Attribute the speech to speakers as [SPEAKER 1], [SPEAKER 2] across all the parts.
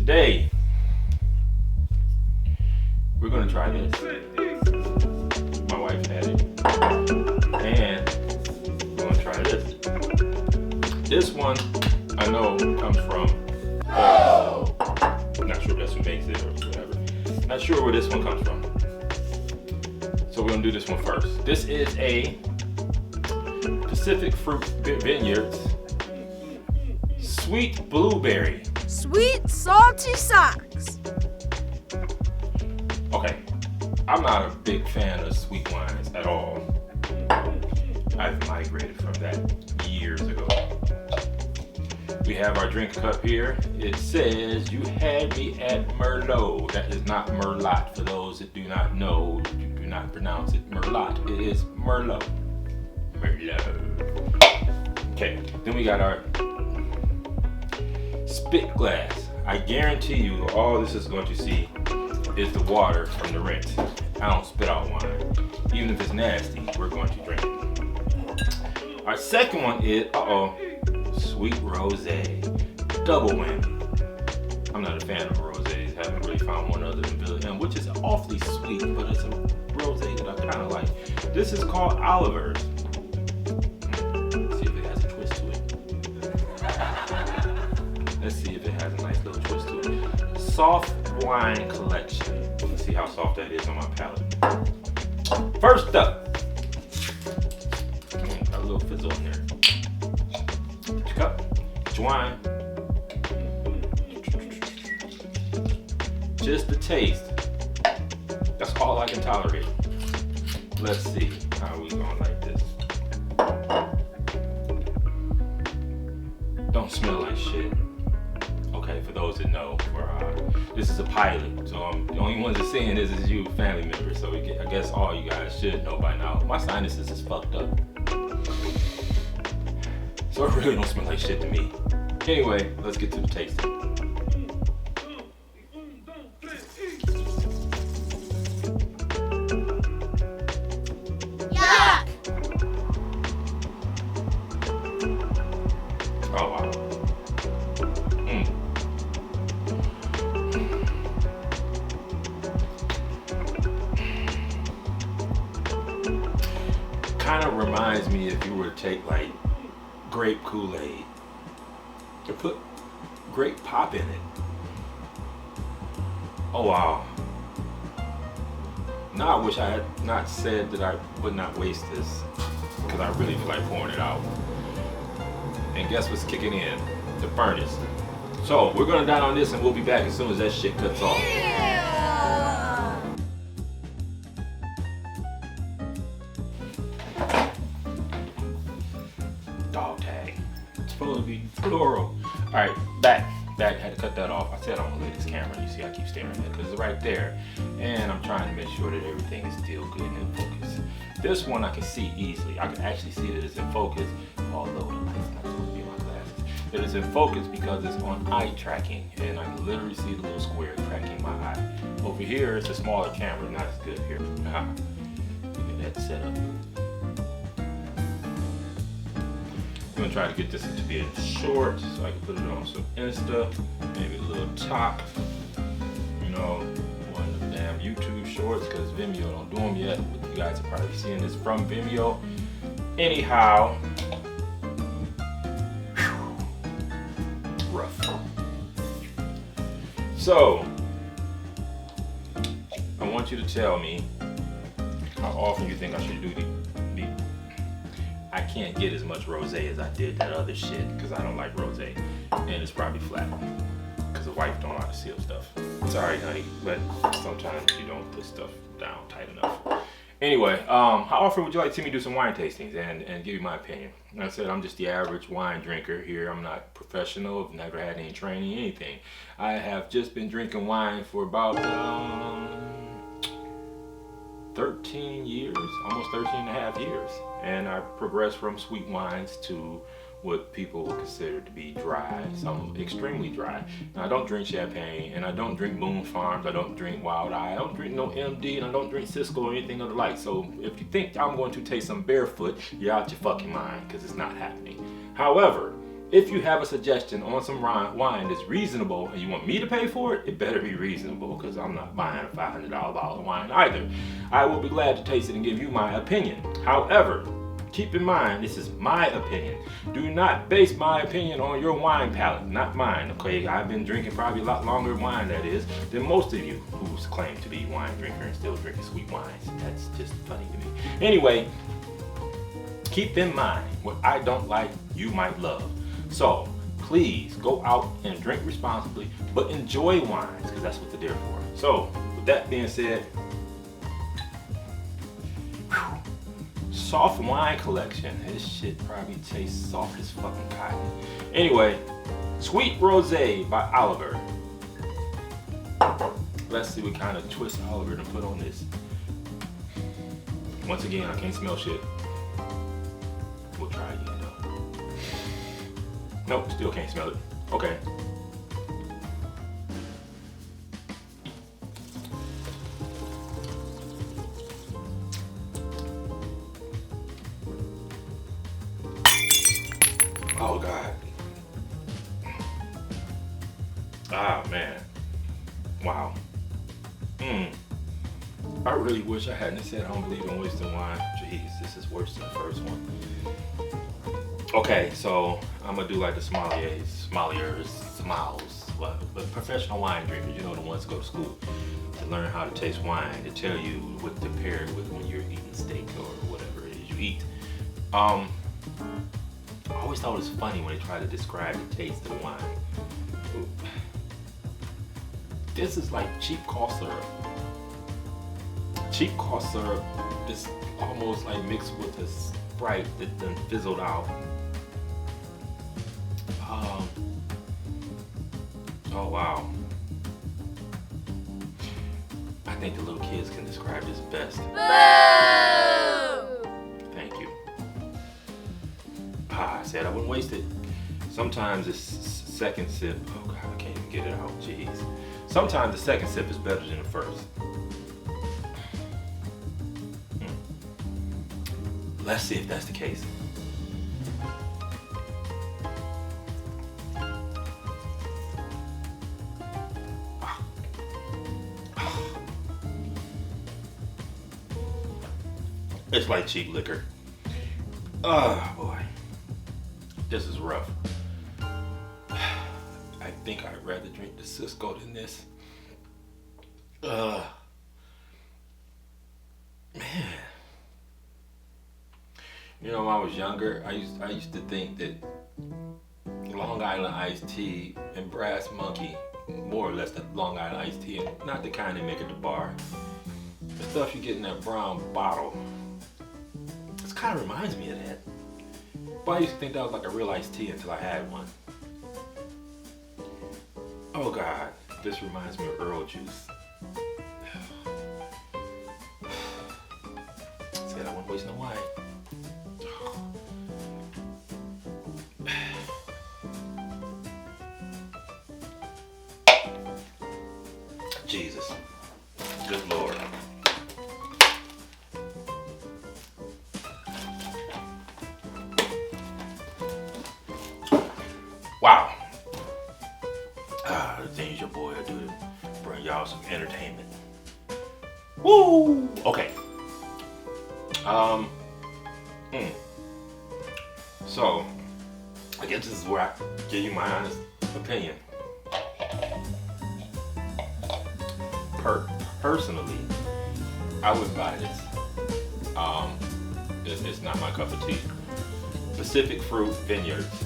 [SPEAKER 1] Today, we're gonna try this. My wife had it. And we're gonna try this. This one, I know comes from, I'm not sure if that's who makes it or whatever. Not sure where this one comes from. So we're gonna do this one first. This is a Pacific Fruit Vineyards Sweet Blueberry.
[SPEAKER 2] Sweet salty socks.
[SPEAKER 1] Okay, I'm not a big fan of sweet wines at all. I've migrated from that years ago. We have our drink cup here. It says, "You had me at Merlot." That is not Merlot. For those that do not know, you do not pronounce it Merlot. It is Merlot. Merlot. Okay, then we got our spit glass. I guarantee you all this is going to see is the water from the rinse. I don't spit out wine. Even if it's nasty, we're going to drink it. Our second one is, sweet rosé. Double whammy. I'm not a fan of rosés. Haven't really found one other than Billy M, which is awfully sweet, but it's a rosé that I kind of like. This is called Oliver's. Let's see if it has a twist to it. Let's see if it has a nice little twist to it. Soft wine collection. Let's see how soft that is on my palate. First up, got a little fizzle in there. Cup, wine. Just the taste. That's all I can tolerate. Let's see how we gonna like this. Don't smell like shit. Okay, for those that know, this is a pilot, so the only ones that seeing this is you, family members. So I guess all you guys should know by now. My sinuses is fucked up. So it really don't smell like shit to me. Anyway, let's get to the tasting.
[SPEAKER 2] Yuck!
[SPEAKER 1] Oh wow. Kind of reminds me if you were to take like grape Kool-Aid to put grape pop in it. Oh wow. Now I wish I had not said that I would not waste this, because I really feel like pouring it out. And guess what's kicking in? The furnace. So we're gonna dine on this and we'll be back as soon as that shit cuts off. Dog tag. It's supposed to be floral. Alright, back. Had to cut that off. I said I'm gonna leave this camera. You see I keep staring at it because it's right there. And I'm trying to make sure that everything is still good and in focus. This one I can see easily. I can actually see that it's in focus, although the light's not supposed to be in my glasses. That it's in focus because it's on eye tracking, and I can literally see the little square tracking my eye. Over here, it's a smaller camera, not as good here. Look at that setup. I'm gonna try to get this to be short so I can put it on some Insta, maybe a little talk, you know, one of the damn YouTube shorts, because Vimeo don't do them yet. You guys are probably seeing this from Vimeo. Anyhow, rough. So, I want you to tell me how often you think I should do the I can't get as much rosé as I did that other shit because I don't like rosé, and it's probably flat because the wife don't know how to seal stuff. Sorry, honey, but sometimes you don't put stuff down tight enough. Anyway, how often would you like to see me do some wine tastings and give you my opinion? Like I said, I'm just the average wine drinker here. I'm not professional. I've never had any training, anything. I have just been drinking wine for about 13 years, almost 13 and a half years. And I progressed from sweet wines to what people would consider to be dry, some extremely dry. Now, I don't drink champagne, and I don't drink Boone Farms, I don't drink Wild Eye, I don't drink no MD, and I don't drink Cisco or anything of the like. So if you think I'm going to taste some Barefoot, you're out your fucking mind, because it's not happening. However, If you have a suggestion on some wine that's reasonable and you want me to pay for it, it better be reasonable because I'm not buying a $500 bottle of wine either. I will be glad to taste it and give you my opinion. However, keep in mind, this is my opinion. Do not base my opinion on your wine palate, not mine, okay? I've been drinking probably a lot longer wine, that is, than most of you who claim to be wine drinker and still drinking sweet wines. That's just funny to me. Anyway, keep in mind, what I don't like, you might love. So, please go out and drink responsibly, but enjoy wines, because that's what they're there for. So, with that being said, soft wine collection. This shit probably tastes soft as fucking cotton. Anyway, Sweet Rosé by Oliver. Let's see what kind of twist Oliver to put on this. Once again, I can't smell shit. We'll try again though. Nope, still can't smell it. Okay. Oh God. Ah man. Wow. I really wish I hadn't said I don't believe in wasting wine. Jeez, this is worse than the first one. Okay, so I'm gonna do like the sommeliers, but professional wine drinkers, you know, the ones who go to school to learn how to taste wine, to tell you what to pair it with when you're eating steak or whatever it is you eat. I always thought it was funny when they try to describe the taste of wine. Ooh. This is like cheap cough syrup. Cheap cough syrup is almost like mixed with a Sprite that then fizzled out. Oh wow. I think the little kids can describe this best.
[SPEAKER 2] Boo!
[SPEAKER 1] Thank you. I said I wouldn't waste it. Sometimes this second sip, oh God, I can't even get it out, jeez. Sometimes the second sip is better than the first. Let's see if that's the case. It's like cheap liquor. Oh boy, this is rough. I think I'd rather drink the Cisco than this. Man. You know, when I was younger, I used to think that Long Island iced tea and Brass Monkey, more or less the Long Island iced tea, and not the kind they make at the bar. The stuff you get in that brown bottle. This kind of reminds me of that. But I used to think that was like a real iced tea until I had one. Oh God, this reminds me of Earl juice. Said I wouldn't waste no wine. Jesus. Good Lord. Wow. The things your boy will do to bring y'all some entertainment. Woo! Okay. So, I guess this is where I give you my honest opinion. Personally, I would buy this. It's not my cup of tea. Pacific Fruit Vineyards.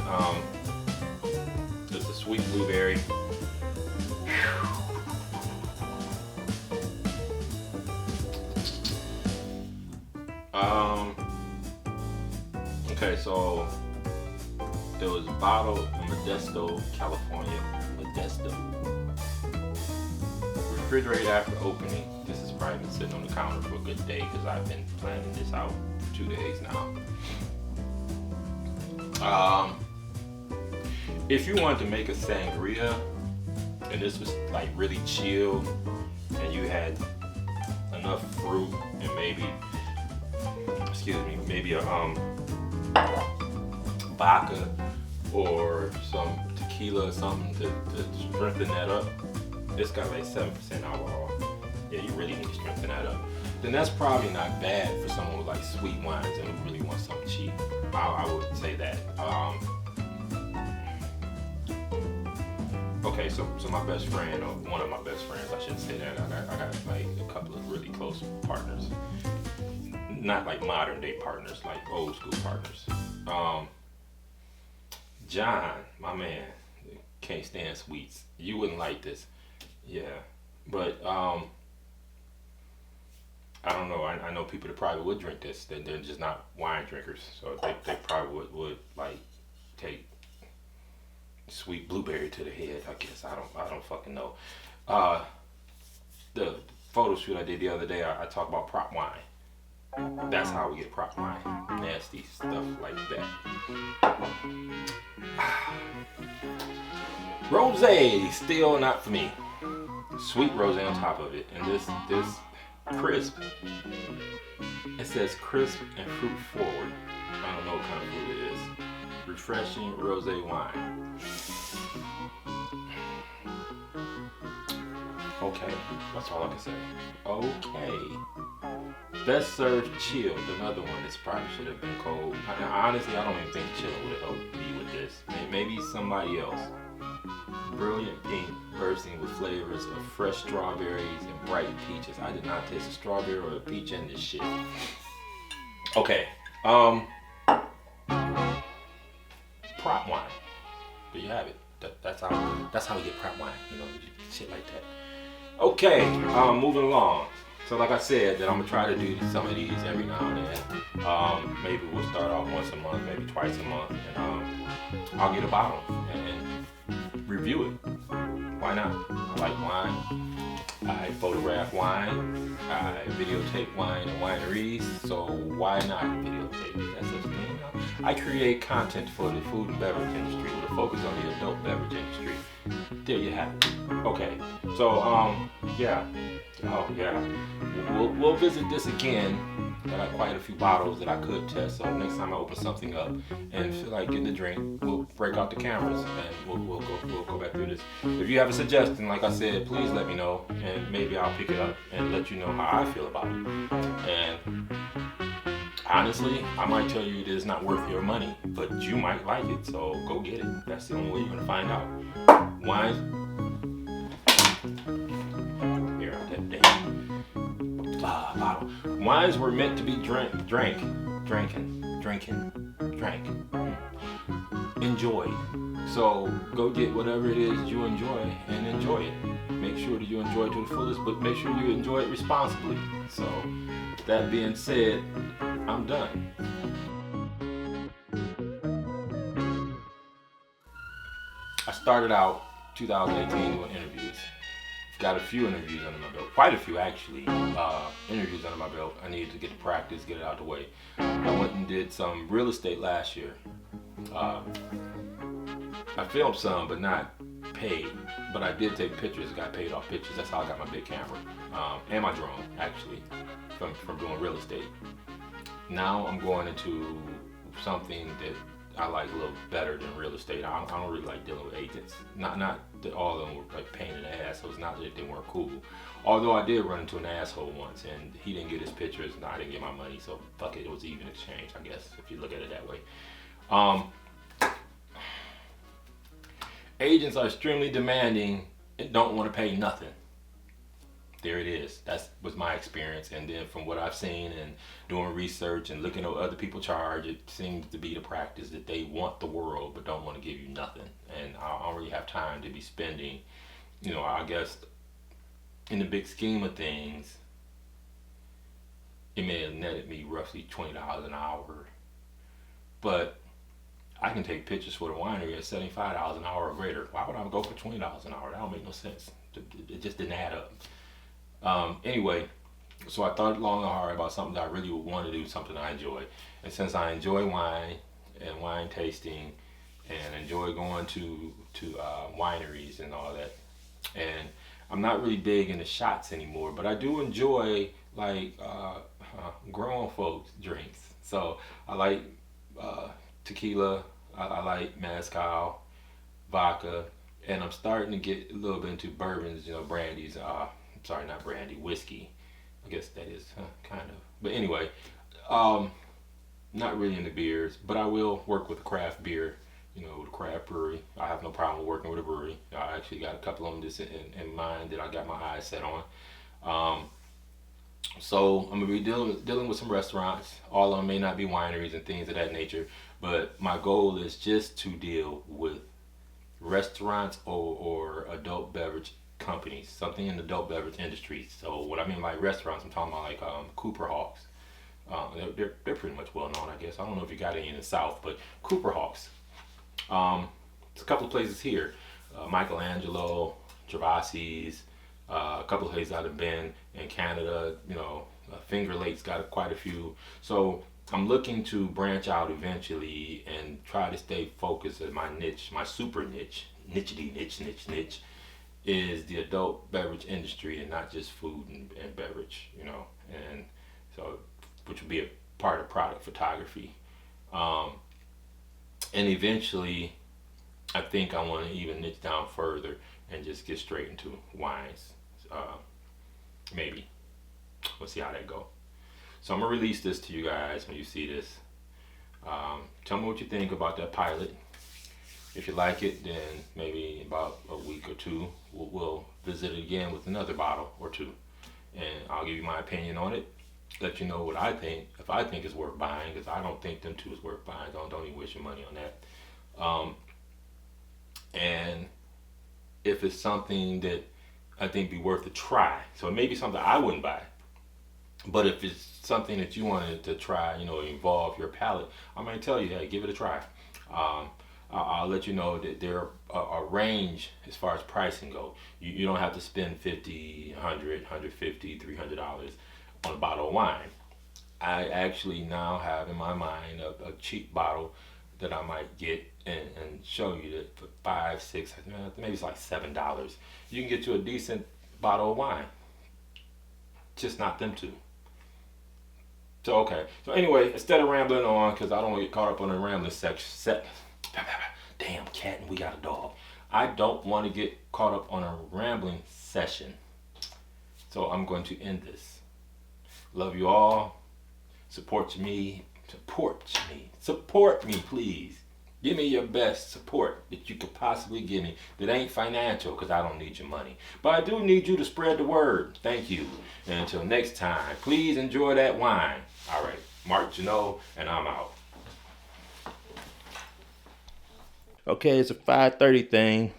[SPEAKER 1] It's a sweet blueberry. Okay, so it was bottled in Modesto, California. Modesto. Refrigerated after opening. This has probably been sitting on the counter for a good day because I've been planning this out for 2 days now. If you wanted to make a sangria and this was like really chilled and you had enough fruit and maybe a vodka or some tequila or something to strengthen that up, it's got like 7% alcohol. Yeah, you really need to strengthen that up. Then that's probably not bad for someone with like sweet wines and who really wants something cheap. I would say that. Okay, so my best friend, or one of my best friends, I should say that. I got like a couple of really close partners. Not like modern day partners, like old school partners. John, my man, can't stand sweets. You wouldn't like this. Yeah. But I don't know. I know people that probably would drink this. They're just not wine drinkers. So they probably would like take sweet blueberry to the head, I guess. I don't fucking know. The photo shoot I did the other day, I talked about prop wine. That's how we get prop wine. Nasty stuff like that. Rosé, still not for me. Sweet rosé on top of it, and this crisp. It says crisp and fruit forward. I don't know what kind of fruit it is. Refreshing rosé wine. Okay, that's all I can say. Okay. Best served chilled, another one that's probably should have been cold. Honestly, I don't even think chilled would have helped me with this. Maybe somebody else. Brilliant pink, bursting with flavors of fresh strawberries and bright peaches. I did not taste a strawberry or a peach in this shit. Okay, prop wine. There you have it. That's how we get prop wine. You know, shit like that. Okay, moving along. So like I said, that I'm gonna try to do some of these every now and then. Maybe we'll start off once a month, maybe twice a month, and I'll get a bottle and review it. Why not? I like wine. I photograph wine. I videotape wine at wineries. So why not videotape it? That's what's mean. I create content for the food and beverage industry with a focus on the adult beverage industry. There you have it. Okay. So yeah. Oh yeah. We'll visit this again. I got quite a few bottles that I could test. So next time I open something up and feel like getting a drink, we'll break out the cameras and we'll go back through this. If you have a suggestion, like I said, please let me know, and maybe I'll pick it up and let you know how I feel about it. And honestly, I might tell you it is not worth your money, but you might like it, so go get it. That's the only way you're gonna find out. Wine. Here, that damn bottle. Wines were meant to be drank, enjoyed. So go get whatever it is you enjoy and enjoy it. Make sure that you enjoy it to the fullest, but make sure you enjoy it responsibly. So that being said, I'm done. I started out 2018 doing interviews. Got a few interviews under my belt, quite a few actually. Interviews under my belt. I needed to get the practice, get it out the way. I went and did some real estate last year. I filmed some, but not paid. But I did take pictures, got paid off pictures. That's how I got my big camera and my drone actually from doing real estate. Now I'm going into something that I like a little better than real estate. I don't really like dealing with agents. Not that all of them were like pain in the ass, so it's not that they weren't cool. Although I did run into an asshole once, and he didn't get his pictures, and I didn't get my money, so fuck it, it was even exchange, I guess, if you look at it that way. Agents are extremely demanding and don't want to pay nothing. There it is. That was my experience, and then from what I've seen and doing research and looking at what other people charge, it seems to be the practice that they want the world but don't want to give you nothing. And I don't really have time to be spending, I guess in the big scheme of things, it may have netted me roughly $20 an hour, but I can take pictures for the winery at $75 an hour or greater. Why would I go for $20 an hour? That don't make no sense. It just didn't add up. Anyway, so I thought long and hard about something that I really would want to do, something I enjoy. And since I enjoy wine and wine tasting and enjoy going to wineries and all that, and I'm not really big into shots anymore, but I do enjoy like grown folks drinks. So I like tequila, I like mezcal, vodka, and I'm starting to get a little bit into bourbons, brandies. Sorry, not brandy, whiskey. I guess that is kind of. But anyway, um, not really into beers, but I will work with craft beer. With a craft brewery. I have no problem working with a brewery. I actually got a couple of them just in mind that I got my eyes set on. Um, so I'm gonna be dealing with some restaurants. All of them may not be wineries and things of that nature, but my goal is just to deal with restaurants or adult beverage companies, something in the adult beverage industry. So what I mean by restaurants, I'm talking about like Cooper Hawks. They're pretty much well known, I guess. I don't know if you got any in the South, but Cooper Hawks. It's a couple of places here, Michelangelo, Gervasi's, a couple of places I've been in Canada. Finger Lakes got quite a few. So I'm looking to branch out eventually and try to stay focused at my niche, my super niche, niche, is the adult beverage industry and not just food and beverage, and so which would be a part of product photography. Um, and eventually, I think I want to even niche down further and just get straight into wines. Uh, Maybe. We'll see how that go. So I'm gonna release this to you guys when you see this. Tell me what you think about that pilot. If you like it, then maybe in about a week or two, we'll visit it again with another bottle or two, and I'll give you my opinion on it. Let you know what I think, if I think it's worth buying, because I don't think them two is worth buying. Don't even waste your money on that. And if it's something that I think be worth a try, so it may be something I wouldn't buy, but if it's something that you wanted to try, involve your palate, I might tell you, hey, give it a try. Um, I'll let you know that there are a range as far as pricing go. You don't have to spend 50, 100, 150, $300 on a bottle of wine. I actually now have in my mind a cheap bottle that I might get and show you that for 5, 6, maybe it's like $7. You can get you a decent bottle of wine. Just not them two. So okay. So anyway, instead of rambling on, because I don't want to get caught up on the rambling section. Damn cat, and we got a dog. I don't want to get caught up on a rambling session. So I'm going to end this. Love you all. Support me, please. Give me your best support that you could possibly give me. That ain't financial, because I don't need your money. But I do need you to spread the word. Thank you. And until next time, please enjoy that wine. All right, Mark Janot, and I'm out. Okay, it's a 5:30 thing.